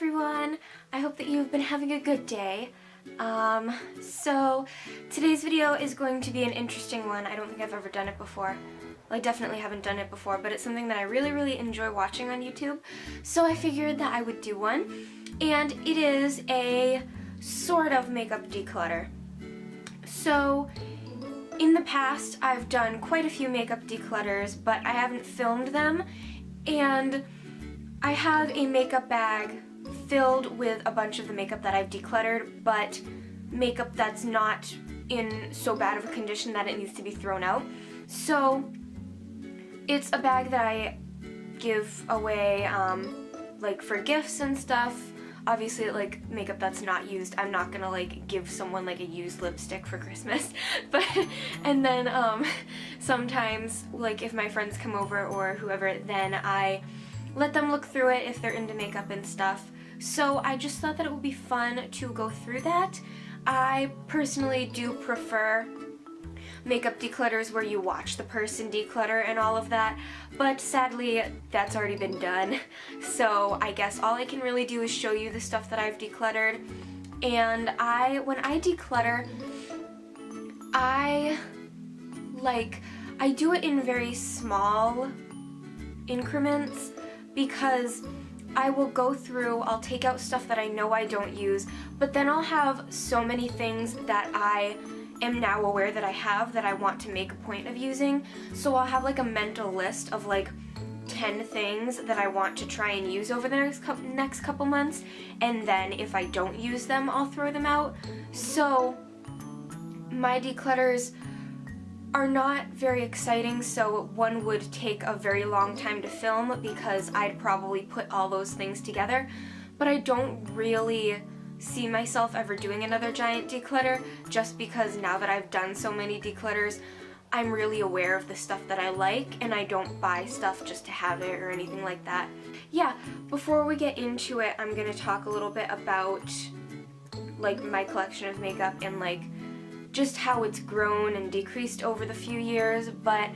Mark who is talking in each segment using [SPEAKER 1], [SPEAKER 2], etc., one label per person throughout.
[SPEAKER 1] everyone! I hope that you've been having a good day. So today's video is going to be an interesting one. I don't think I've ever done it before. Well, I definitely haven't done it before, but it's something that I really enjoy watching on YouTube. So I figured that I would do one. And it is a sort of makeup declutter. So in the past, I've done quite a few makeup declutters, but I haven't filmed them. And I have a makeup bag filled with a bunch of the makeup that I've decluttered, but makeup that's not in so bad of a condition that it needs to be thrown out. So it's a bag that I give away like for gifts and stuff. Obviously, like, makeup that's not used, I'm not gonna like give someone like a used lipstick for Christmas. But and then sometimes, like, if my friends come over or whoever, then I let them look through it if they're into makeup and stuff. So I just thought that it would be fun to go through that. I personally do prefer makeup declutters where you watch the person declutter and all of that, but sadly that's already been done. So I guess all I can really do is show you the stuff that I've decluttered. And when I declutter, I do it in very small increments, because I will go through, I'll take out stuff that I know I don't use, but then I'll have so many things that I am now aware that I have that I want to make a point of using. So I'll have like a mental list of like 10 things that I want to try and use over the next couple months, and then if I don't use them, I'll throw them out. So my declutters are not very exciting, so one would take a very long time to film because I'd probably put all those things together. But I don't really see myself ever doing another giant declutter, just because now that I've done so many declutters, I'm really aware of the stuff that I like, and I don't buy stuff just to have it or anything like that. Yeah, before we get into it, I'm gonna talk a little bit about like my collection of makeup and like just how it's grown and decreased over the few years, but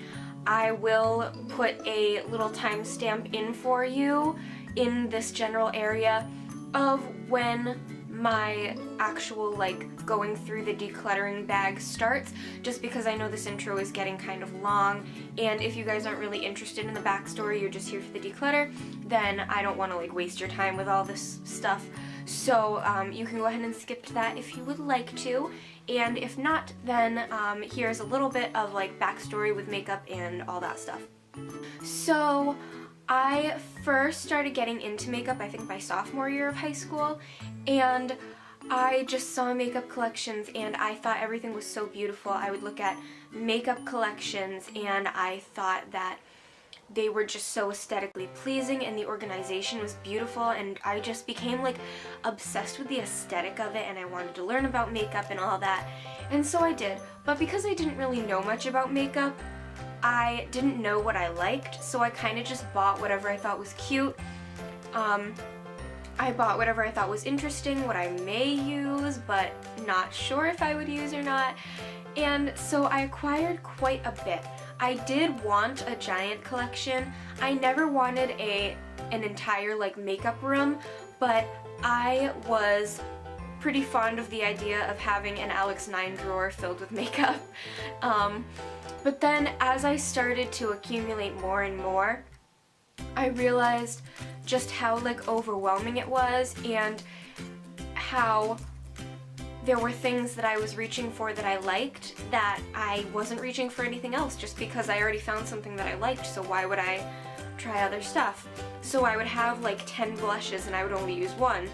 [SPEAKER 1] I will put a little timestamp in for you in this general area of when my actual like going through the decluttering bag starts, just because I know this intro is getting kind of long, and if you guys aren't really interested in the backstory, you're just here for the declutter, then I don't want to like waste your time with all this stuff. So you can go ahead and skip to that if you would like to, and if not, then here's a little bit of like backstory with makeup and all that stuff. So I first started getting into makeup, I think, my sophomore year of high school, and I just saw makeup collections and I thought everything was so beautiful. I would look at makeup collections and I thought that they were just so aesthetically pleasing and the organization was beautiful, and I just became like obsessed with the aesthetic of it, and I wanted to learn about makeup and all that, and so I did. But because I didn't really know much about makeup, I didn't know what I liked, so I kind of just bought whatever I thought was cute. I bought whatever I thought was interesting, what I may use, but not sure if I would use or not. And so I acquired quite a bit. I did want a giant collection. I never wanted an entire like makeup room, but I was pretty fond of the idea of having an Alex 9 drawer filled with makeup. But then as I started to accumulate more and more, I realized just how like overwhelming it was, and how there were things that I was reaching for that I liked that I wasn't reaching for anything else, just because I already found something that I liked, so why would I try other stuff? So I would have like 10 blushes and I would only use one,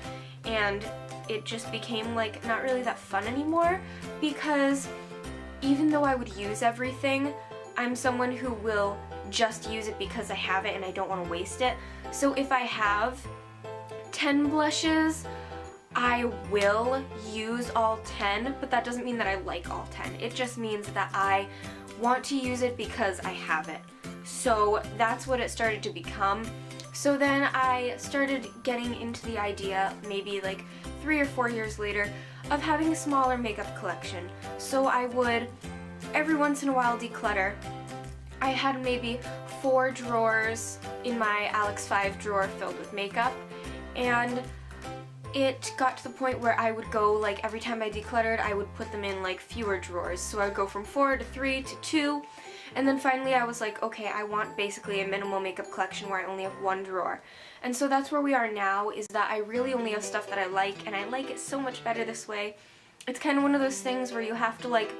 [SPEAKER 1] and it just became like not really that fun anymore, because even though I would use everything, I'm someone who will just use it because I have it and I don't want to waste it. So if I have 10 blushes, I will use all 10, but that doesn't mean that I like all 10. It just means that I want to use it because I have it. So that's what it started to become. So then I started getting into the idea, maybe like 3 or 4 years later, of having a smaller makeup collection. So I would every once in a while declutter. I had maybe 4 drawers in my Alex 5 drawer filled with makeup, and it got to the point where I would go, like, every time I decluttered, I would put them in, like, fewer drawers. So I would go from 4 to 3 to 2, and then finally I was like, okay, I want basically a minimal makeup collection where I only have 1 drawer. And so that's where we are now, is that I really only have stuff that I like, and I like it so much better this way. It's kind of one of those things where you have to, like,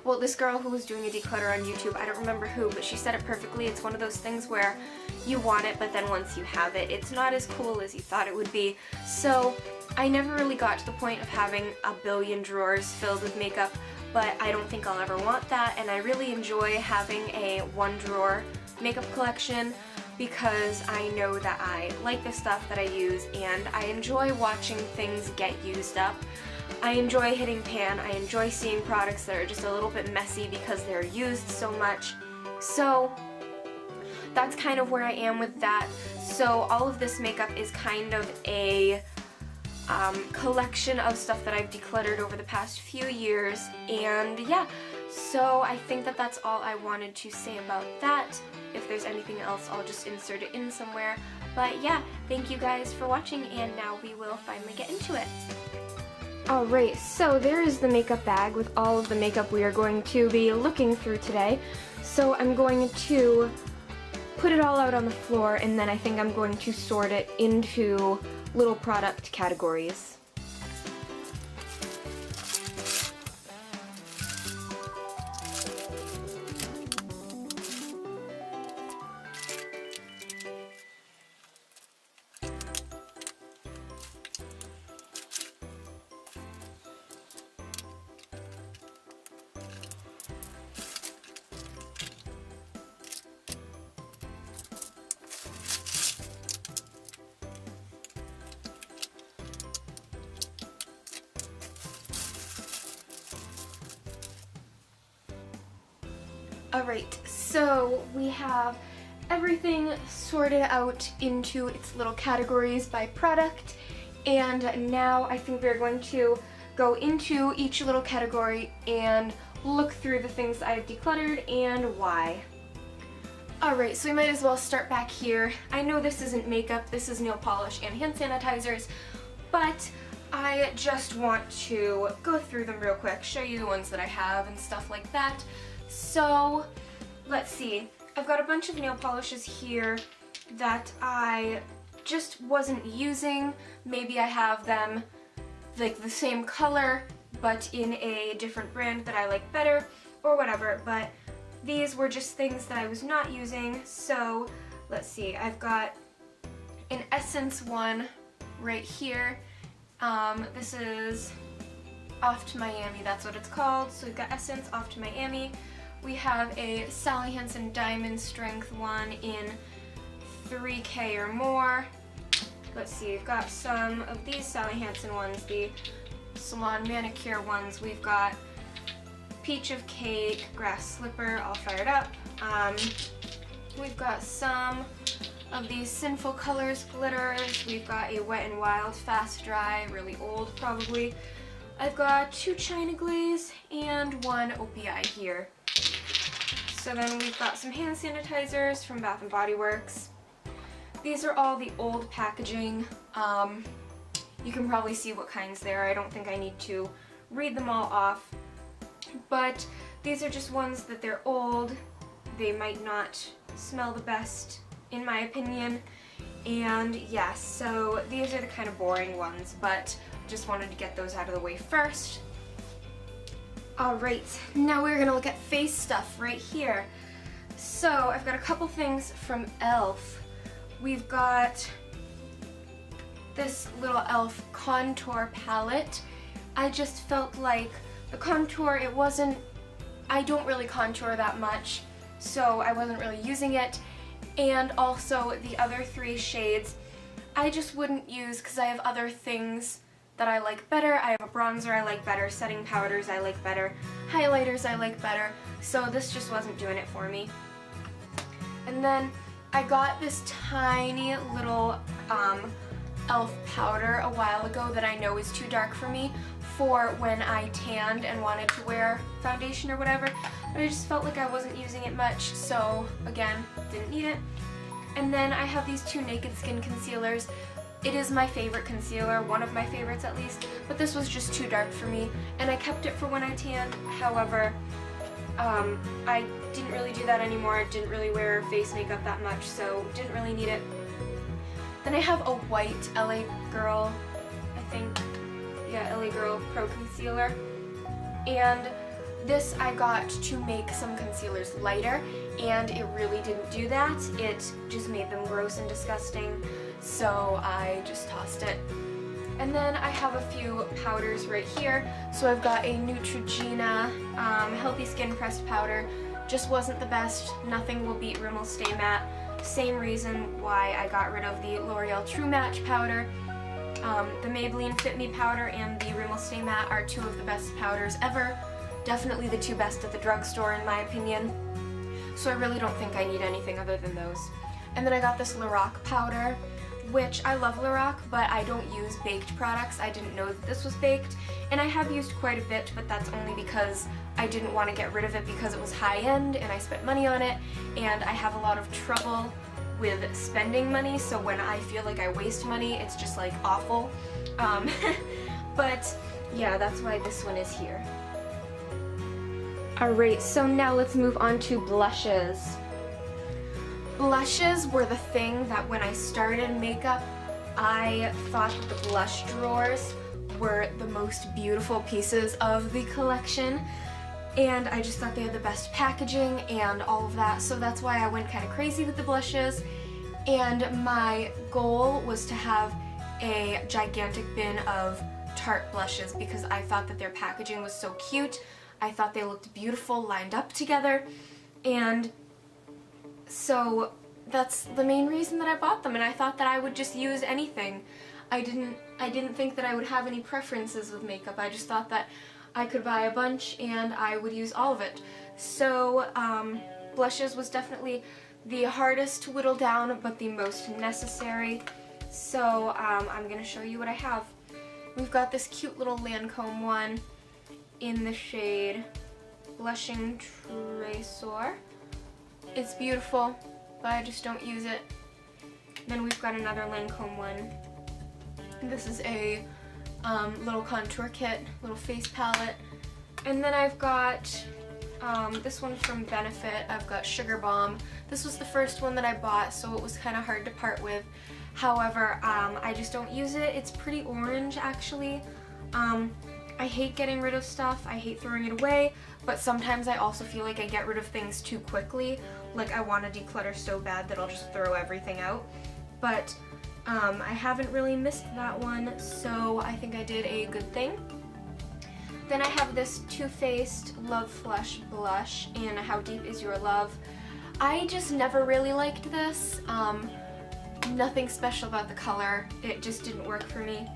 [SPEAKER 1] well, this girl who was doing a declutter on YouTube, I don't remember who, but she said it perfectly. It's one of those things where you want it, but then once you have it, it's not as cool as you thought it would be. So I never really got to the point of having a billion drawers filled with makeup, but I don't think I'll ever want that, and I really enjoy having a 1 drawer makeup collection because I know that I like the stuff that I use, and I enjoy watching things get used up. I enjoy hitting pan. I enjoy seeing products that are just a little bit messy because they're used so much. So that's kind of where I am with that. So all of this makeup is kind of a collection of stuff that I've decluttered over the past few years, and yeah, so I think that that's all I wanted to say about that. If there's anything else, I'll just insert it in somewhere. But yeah, thank you guys for watching, and now we will finally get into it. Alright, so there is the makeup bag with all of the makeup we are going to be looking through today. So I'm going to put it all out on the floor, and then I think I'm going to sort it into little product categories. Alright, so we have everything sorted out into its little categories by product, and now I think we're going to go into each little category and look through the things I've decluttered and why. Alright, so we might as well start back here. I know this isn't makeup, this is nail polish and hand sanitizers, but I just want to go through them real quick, show you the ones that I have and stuff like that. So, let's see. I've got a bunch of nail polishes here that I just wasn't using. Maybe I have them like the same color but in a different brand that I like better or whatever, but these were just things that I was not using. So, let's see. I've got an Essence one right here. This is Off to Miami, that's what it's called. So we've got Essence Off to Miami. We have a Sally Hansen Diamond Strength one in 3K or more. Let's see, we've got some of these Sally Hansen ones, the Salon Manicure ones. We've got Peach of Cake, Grass Slipper, all fired up. We've got some of these Sinful Colors glitters. We've got a Wet n Wild Fast Dry, really old probably. I've got 2 China Glaze and 1 OPI here. So then we've got some hand sanitizers from Bath & Body Works. These are all the old packaging. You can probably see what kinds they are. I don't think I need to read them all off. But these are just ones that they're old. They might not smell the best, in my opinion. And yeah, so these are the kind of boring ones, but just wanted to get those out of the way first. Alright, now we're gonna look at face stuff right here. So I've got a couple things from e.l.f. We've got this little e.l.f. contour palette. I just felt like the contour, I don't really contour that much, so I wasn't really using it. And also the other 3 shades I just wouldn't use because I have other things that I like better. I have a bronzer I like better, setting powders I like better, highlighters I like better, so this just wasn't doing it for me. And then I got this tiny little e.l.f. powder a while ago that I know is too dark for me for when I tanned and wanted to wear foundation or whatever, but I just felt like I wasn't using it much, so again, didn't need it. And then I have these 2 Naked Skin concealers. It is my favorite concealer, one of my favorites at least, but this was just too dark for me, and I kept it for when I tanned. However, I didn't really do that anymore. I didn't really wear face makeup that much, so didn't really need it. Then I have a white LA Girl, I think, yeah, LA Girl Pro Concealer, and this I got to make some concealers lighter, and it really didn't do that. It just made them gross and disgusting, so I just tossed it. And then I have a few powders right here. So I've got a Neutrogena Healthy Skin Pressed Powder. Just wasn't the best. Nothing will beat Rimmel Stay Matte. Same reason why I got rid of the L'Oreal True Match powder. The Maybelline Fit Me powder and the Rimmel Stay Matte are two of the best powders ever. Definitely the two best at the drugstore in my opinion. So I really don't think I need anything other than those. And then I got this Lorac powder, which I love Lorac, but I don't use baked products. I didn't know that this was baked, and I have used quite a bit, but that's only because I didn't want to get rid of it because it was high-end and I spent money on it, and I have a lot of trouble with spending money, so when I feel like I waste money, it's just like awful. But yeah, that's why this one is here. Alright, so now let's move on to blushes. Blushes were the thing that when I started makeup, I thought that the blush drawers were the most beautiful pieces of the collection, and I just thought they had the best packaging and all of that, so that's why I went kind of crazy with the blushes. And my goal was to have a gigantic bin of Tarte blushes because I thought that their packaging was so cute. I thought they looked beautiful lined up together, and so that's the main reason that I bought them, and I thought that I would just use anything. I didn't think that I would have any preferences with makeup. I just thought that I could buy a bunch and I would use all of it. So blushes was definitely the hardest to whittle down, but the most necessary. So I'm going to show you what I have. We've got this cute little Lancome one in the shade Blushing Tresor. It's beautiful, but I just don't use it. Then we've got another Lancome one. This is a little contour kit, little face palette. And then I've got this one from Benefit. I've got Sugar Bomb. This was the first one that I bought, so it was kind of hard to part with. However, I just don't use it. It's pretty orange, actually. I hate getting rid of stuff. I hate throwing it away, but sometimes I also feel like I get rid of things too quickly. Like I want to declutter so bad that I'll just throw everything out. But I haven't really missed that one, so I think I did a good thing. Then I have this Too Faced Love Flush blush in How Deep Is Your Love. I just never really liked this. Nothing special about the color. It just didn't work for me.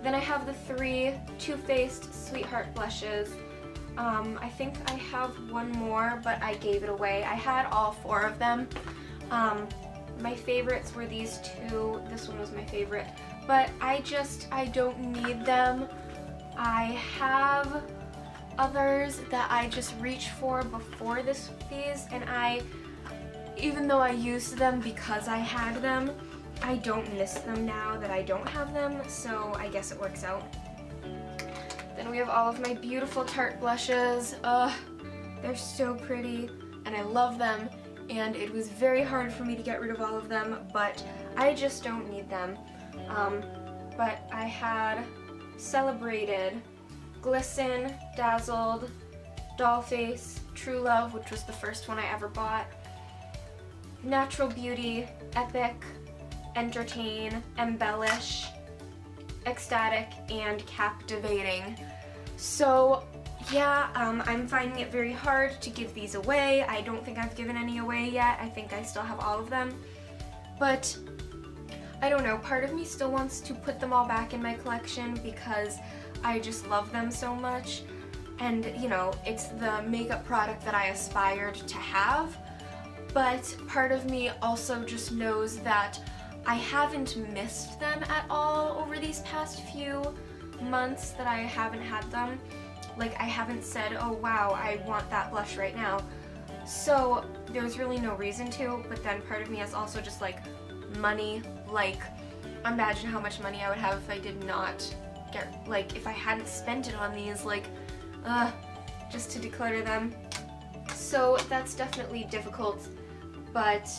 [SPEAKER 1] Then I have the three Too Faced Sweetheart blushes. I think I have one more, but I gave it away. I had all four of them. My favorites were these two. This one was my favorite, but I don't need them. I have others that I just reach for before these, and even though I used them because I had them, I don't miss them now that I don't have them, so I guess it works out. Then we have all of my beautiful Tarte blushes. They're so pretty, and I love them, and it was very hard for me to get rid of all of them, but I just don't need them. But I had Celebrated, Glisten, Dazzled, Dollface, True Love, which was the first one I ever bought, Natural Beauty, Epic, Entertain, Embellish, Ecstatic, and Captivating. So yeah, I'm finding it very hard to give these away. I don't think I've given any away yet. I think I still have all of them. But I don't know, part of me still wants to put them all back in my collection because I just love them so much. And you know, it's the makeup product that I aspired to have. But part of me also just knows that I haven't missed them at all over these past few months that I haven't had them. Like, I haven't said, oh wow, I want that blush right now. So there's really no reason to, but then part of me is also just like money. Like, imagine how much money I would have if I did not get, like, if I hadn't spent it on these, like, just to declutter them. So that's definitely difficult, but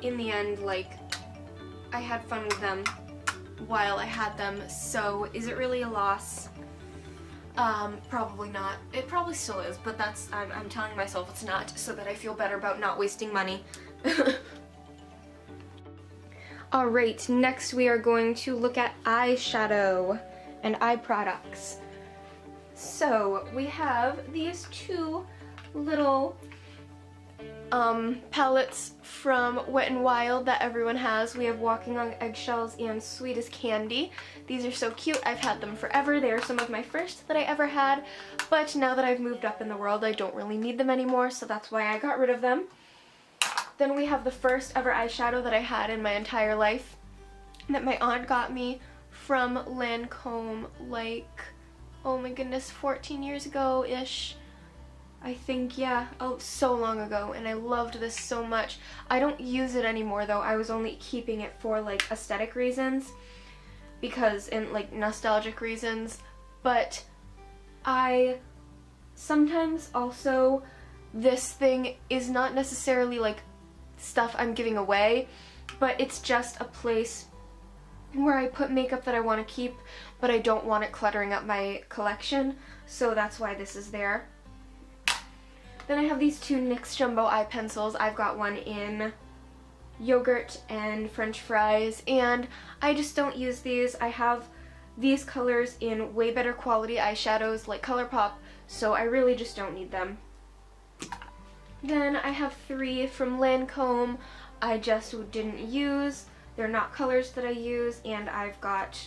[SPEAKER 1] in the end, like, I had fun with them while I had them, so is it really a loss? Probably not. It probably still is, but that's, I'm telling myself it's not, so that I feel better about not wasting money. Alright, next we are going to look at eyeshadow and eye products. So, we have these two little palettes from Wet n Wild that everyone has. We have Walking on Eggshells and Sweet as Candy. These are so cute. I've had them forever. They are some of my first that I ever had, but now that I've moved up in the world, I don't really need them anymore, so that's why I got rid of them. Then we have the first ever eyeshadow that I had in my entire life that my aunt got me from Lancome, like, oh my goodness, 14 years ago-ish. I think, yeah, oh, so long ago, and I loved this so much. I don't use it anymore, though. I was only keeping it for, like, aesthetic reasons, because, and, like, nostalgic reasons, but I sometimes also, this thing is not necessarily, like, stuff I'm giving away, but it's just a place where I put makeup that I want to keep, but I don't want it cluttering up my collection, so that's why this is there. Then I have these two NYX Jumbo eye pencils. I've got one in yogurt and french fries, and I just don't use these. I have these colors in way better quality eyeshadows like ColourPop, so I really just don't need them. Then I have three from Lancome I just didn't use. They're not colors that I use, and I've got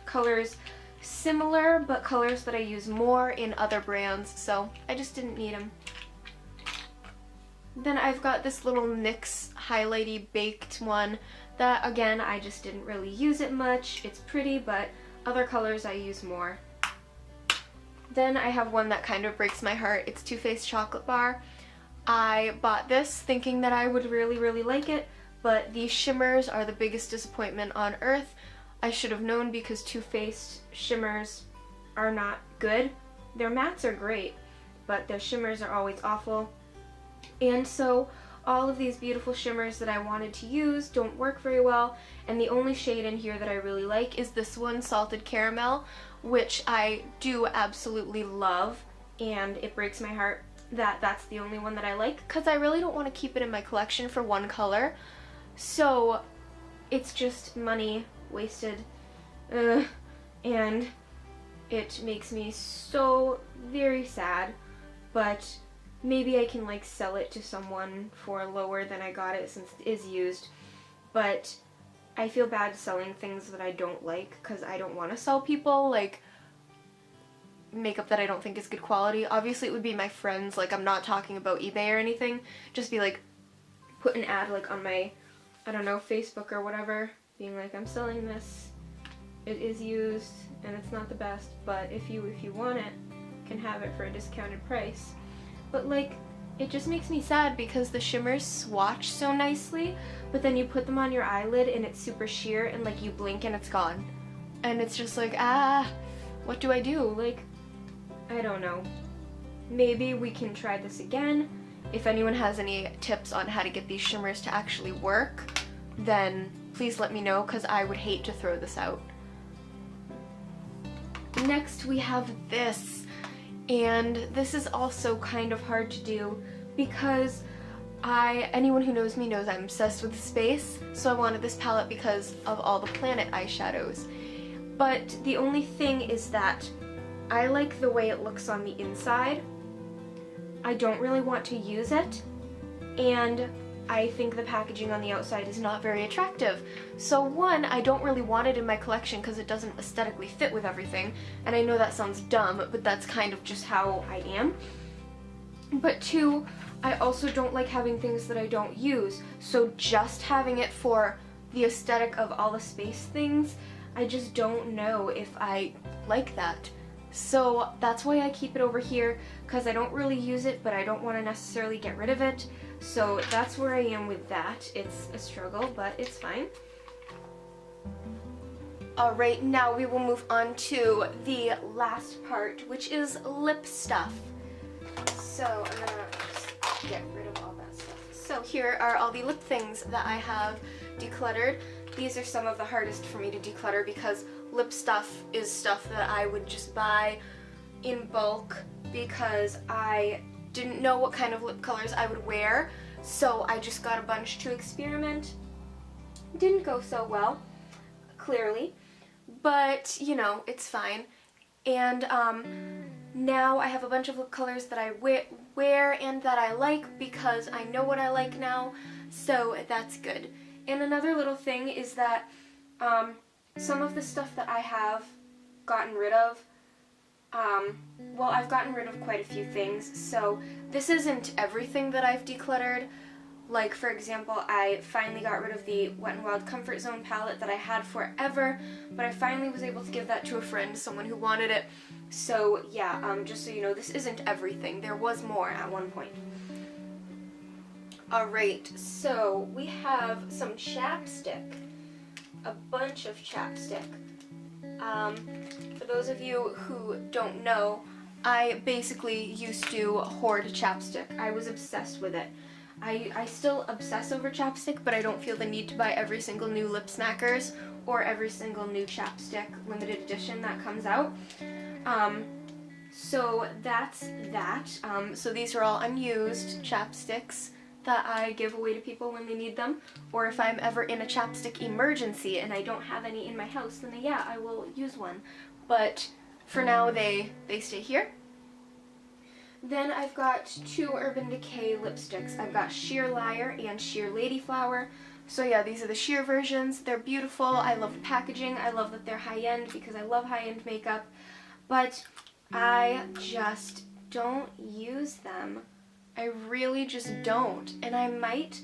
[SPEAKER 1] colors similar, but colors that I use more in other brands, so I just didn't need them. Then I've got this little NYX highlighty baked one that, again, I just didn't really use it much. It's pretty, but other colors I use more. Then I have one that kind of breaks my heart. It's Too Faced Chocolate Bar. I bought this thinking that I would really, really like it, but these shimmers are the biggest disappointment on earth. I should have known, because Too Faced shimmers are not good. Their mattes are great, but their shimmers are always awful. And so all of these beautiful shimmers that I wanted to use don't work very well, and the only shade in here that I really like is this one, Salted Caramel, which I do absolutely love, and it breaks my heart that that's the only one that I like, because I really don't want to keep it in my collection for one color, so it's just money wasted, and it makes me so very sad, but maybe I can, like, sell it to someone for lower than I got it since it is used, but I feel bad selling things that I don't like, because I don't want to sell people, like, makeup that I don't think is good quality. Obviously it would be my friends, like, I'm not talking about eBay or anything, just be like, put an ad, like, on my, I don't know, Facebook or whatever, being like, I'm selling this, it is used, and it's not the best, but if you want it, can have it for a discounted price. But, like, it just makes me sad because the shimmers swatch so nicely, but then you put them on your eyelid and it's super sheer, and, like, you blink and it's gone. And it's just like, what do I do? Like, I don't know. Maybe we can try this again. If anyone has any tips on how to get these shimmers to actually work, then please let me know, because I would hate to throw this out. Next we have this. And this is also kind of hard to do because anyone who knows me knows I'm obsessed with space, so I wanted this palette because of all the planet eyeshadows. But the only thing is that I like the way it looks on the inside. I don't really want to use it, and I think the packaging on the outside is not very attractive. So one, I don't really want it in my collection because it doesn't aesthetically fit with everything, and I know that sounds dumb, but that's kind of just how I am. But two, I also don't like having things that I don't use, so just having it for the aesthetic of all the space things, I just don't know if I like that. So that's why I keep it over here, because I don't really use it, but I don't want to necessarily get rid of it. So that's where I am with that. It's a struggle, but it's fine. Alright, now we will move on to the last part, which is lip stuff. So I'm gonna just get rid of all that stuff. So here are all the lip things that I have decluttered. These are some of the hardest for me to declutter because lip stuff is stuff that I would just buy in bulk because I didn't know what kind of lip colors I would wear, so I just got a bunch to experiment. Didn't go so well, clearly, but you know, it's fine. And now I have a bunch of lip colors that I wear and that I like because I know what I like now, so that's good. And another little thing is that some of the stuff that I have gotten rid of, well, I've gotten rid of quite a few things, so this isn't everything that I've decluttered. Like, for example, I finally got rid of the Wet n Wild Comfort Zone palette that I had forever, but I finally was able to give that to a friend, someone who wanted it. So, yeah, just so you know, this isn't everything. There was more at one point. Alright, so we have some chapstick. A bunch of chapstick. For those of you who don't know, I basically used to hoard chapstick. I was obsessed with it. I still obsess over chapstick, but I don't feel the need to buy every single new lip smackers or every single new chapstick limited edition that comes out. So that's that. So these are all unused chapsticks that I give away to people when they need them, or if I'm ever in a chapstick emergency and I don't have any in my house, then yeah, I will use one. But for now, they stay here. Then I've got two Urban Decay lipsticks. I've got Sheer Liar and Sheer Ladyflower. So yeah, these are the sheer versions. They're beautiful. I love the packaging. I love that they're high-end because I love high-end makeup. But I just don't use them. I really just don't. And I might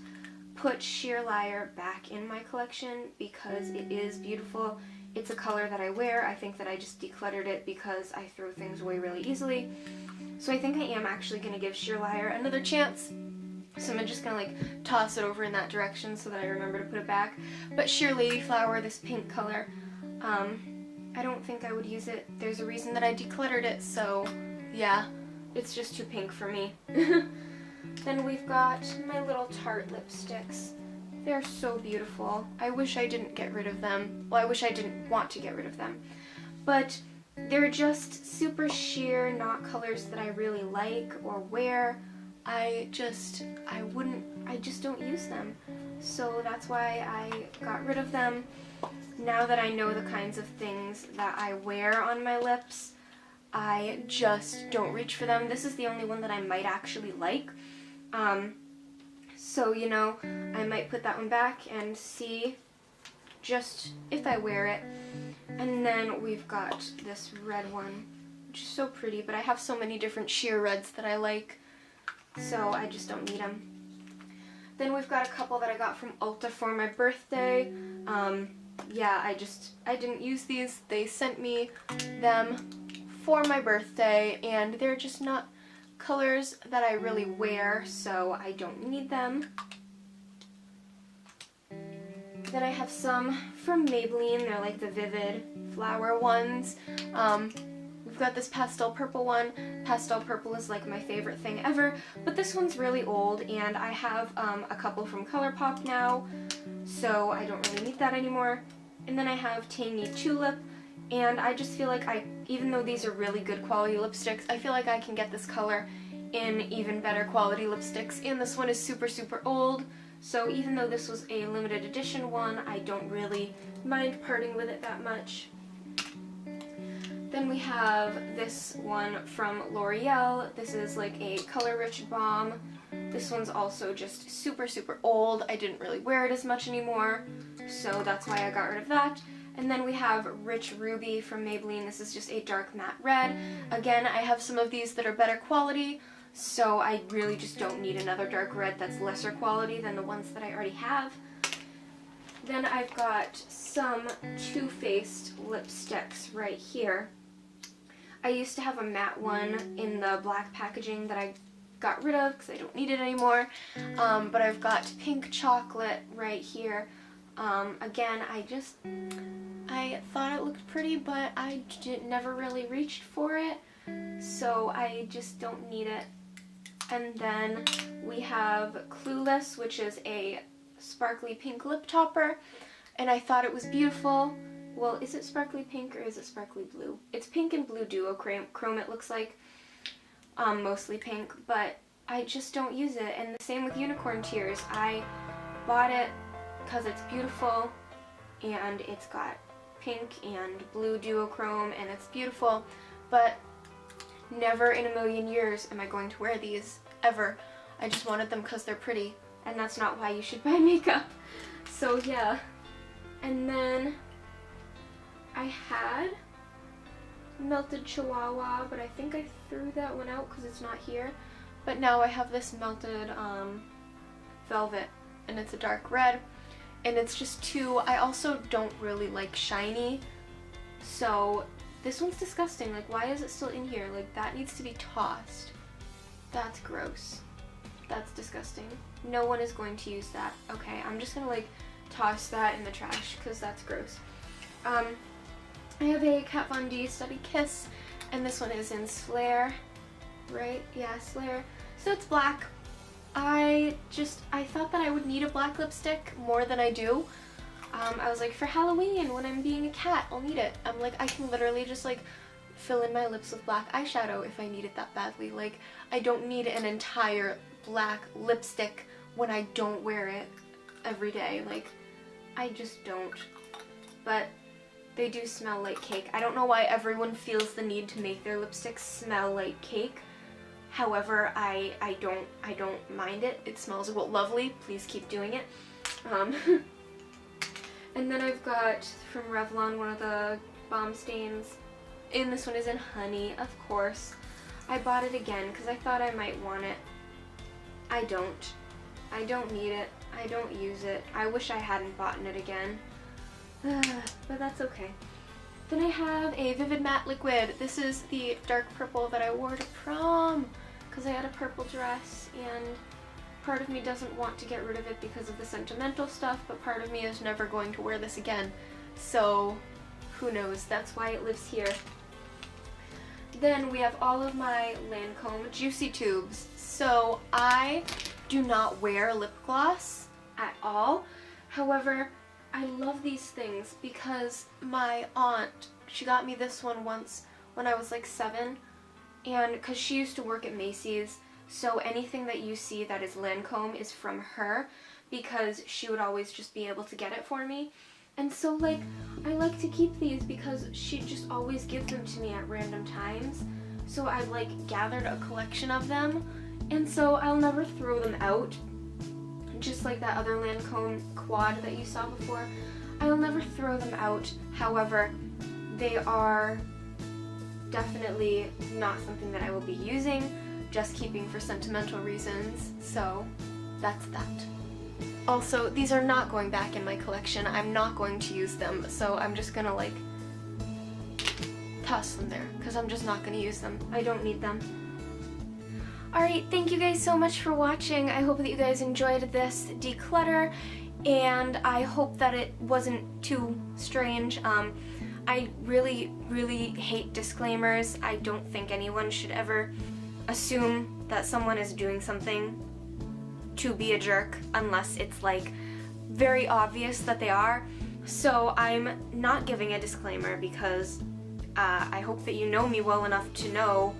[SPEAKER 1] put Sheer Liar back in my collection because it is beautiful. It's a color that I wear. I think that I just decluttered it because I throw things away really easily. So I think I am actually going to give Sheer Liar another chance. So I'm just going to like toss it over in that direction so that I remember to put it back. But Sheer Ladyflower, this pink color, I don't think I would use it. There's a reason that I decluttered it, so yeah, it's just too pink for me. Then we've got my little Tarte lipsticks. They're so beautiful. I wish I didn't get rid of them. Well, I wish I didn't want to get rid of them. But they're just super sheer, not colors that I really like or wear. I just don't use them. So that's why I got rid of them. Now that I know the kinds of things that I wear on my lips, I just don't reach for them. This is the only one that I might actually like. So, you know, I might put that one back and see just if I wear it. And then we've got this red one, which is so pretty, but I have so many different sheer reds that I like, so I just don't need them. Then we've got a couple that I got from Ulta for my birthday. Yeah, I didn't use these. They sent me them for my birthday, and they're just not colors that I really wear, so I don't need them. Then I have some from Maybelline. They're like the Vivid Flower ones. We've got this pastel purple one. Pastel purple is like my favorite thing ever, but this one's really old, and I have a couple from ColourPop now, so I don't really need that anymore. And then I have Tangy Tulip, and I just feel like even though these are really good quality lipsticks, I feel like I can get this color in even better quality lipsticks, and this one is super, super old. So even though this was a limited edition one, I don't really mind parting with it that much. Then we have this one from L'Oreal. This is like a color-rich balm. This one's also just super, super old. I didn't really wear it as much anymore, so that's why I got rid of that. And then we have Rich Ruby from Maybelline. This is just a dark matte red. Again, I have some of these that are better quality, so I really just don't need another dark red that's lesser quality than the ones that I already have. Then I've got some Too Faced lipsticks right here. I used to have a matte one in the black packaging that I got rid of because I don't need it anymore. But I've got pink chocolate right here. Again, I thought it looked pretty, but I never really reached for it, so I just don't need it. And then we have Clueless, which is a sparkly pink lip topper, and I thought it was beautiful. Well, is it sparkly pink or is it sparkly blue? It's pink and blue duochrome it looks like, mostly pink, but I just don't use it. And the same with Unicorn Tears. I bought it because it's beautiful, and it's got pink and blue duochrome, and it's beautiful, but never in a million years am I going to wear these, ever. I just wanted them because they're pretty, and that's not why you should buy makeup. So yeah. And then I had Melted Chihuahua, but I think I threw that one out because it's not here. But now I have this Melted Velvet, and it's a dark red, and it's just too, I also don't really like shiny, so this one's disgusting. Like, why is it still in here? Like, that needs to be tossed. That's gross. That's disgusting. No one is going to use that. Okay, I'm just gonna like toss that in the trash because that's gross. I have a Kat Von D Study Kiss, and this one is in Slayer, right? Yeah, Slayer. So it's black. I thought that I would need a black lipstick more than I do. I was like, for Halloween, when I'm being a cat, I'll need it. I'm like, I can literally just like fill in my lips with black eyeshadow if I need it that badly. Like, I don't need an entire black lipstick when I don't wear it every day. Like, I just don't. But they do smell like cake. I don't know why everyone feels the need to make their lipsticks smell like cake. However, I don't mind it. It smells lovely. Please keep doing it. And then I've got from Revlon one of the Bomb Stains, and this one is in Honey, of course. I bought it again because I thought I might want it. I don't. I don't need it. I don't use it. I wish I hadn't bought it again. But that's okay. Then I have a Vivid Matte Liquid. This is the dark purple that I wore to prom because I had a purple dress, and part of me doesn't want to get rid of it because of the sentimental stuff, but part of me is never going to wear this again. So who knows? That's why it lives here. Then we have all of my Lancome Juicy Tubes. So I do not wear lip gloss at all. However, I love these things because my aunt, she got me this one once when I was like 7, and because she used to work at Macy's, so anything that you see that is Lancome is from her because she would always just be able to get it for me. And so like, I like to keep these because she just always gives them to me at random times. So I've like gathered a collection of them, and so I'll never throw them out. Just like that other Lancome quad that you saw before, I'll never throw them out. However, they are definitely not something that I will be using, just keeping for sentimental reasons, so that's that. Also, these are not going back in my collection. I'm not going to use them, so I'm just gonna like toss them there because I'm just not gonna use them. I don't need them. Alright, thank you guys so much for watching. I hope that you guys enjoyed this declutter, and I hope that it wasn't too strange. I really, really hate disclaimers. I don't think anyone should ever assume that someone is doing something to be a jerk unless it's like very obvious that they are. So I'm not giving a disclaimer because I hope that you know me well enough to know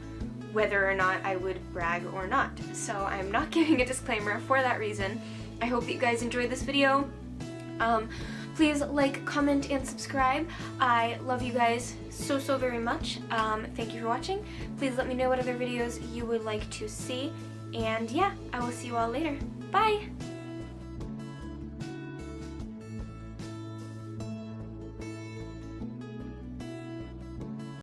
[SPEAKER 1] whether or not I would brag or not. So I'm not giving a disclaimer for that reason. I hope that you guys enjoyed this video. Please like, comment, and subscribe. I love you guys so very much. Thank you for watching. Please let me know what other videos you would like to see. And yeah, I will see you all later. Bye!